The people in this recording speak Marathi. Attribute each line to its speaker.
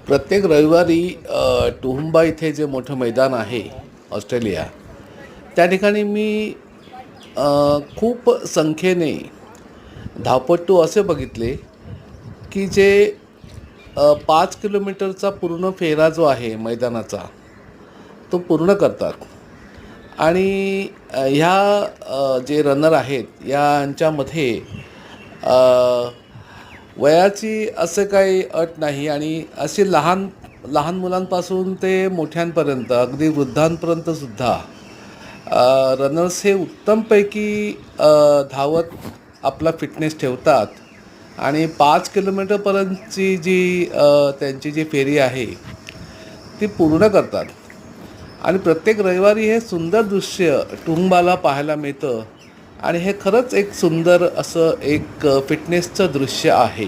Speaker 1: प्रत्येक रविवारी टुहुंबा इथे जे मोठं मैदान आहे ऑस्ट्रेलिया, त्या ठिकाणी मी खूप संख्येने धावपटू असे बघितले की जे 5 किलोमीटरचा पूर्ण फेरा जो आहे मैदानाचा तो पूर्ण करतात. आणि ह्या जे रनर आहेत यांच्यामध्ये अ, वयाची असं काही अट नाही आणि अशी लहान लहान मुलांपासून ते मोठ्यांपर्यंत अगदी वृद्धांपर्यंतसुद्धा रनर्स हे उत्तमपैकी धावत आपला फिटनेस ठेवतात आणि 5 किलोमीटरपर्यंतची जी त्यांची जी फेरी आहे ती पूर्ण करतात. आणि प्रत्येक रविवारी हे सुंदर दृश्य टुहुंबाला पाहायला मिळतं आणि हे खरंच एक सुंदर असं एक फिटनेसचं दृश्य आहे.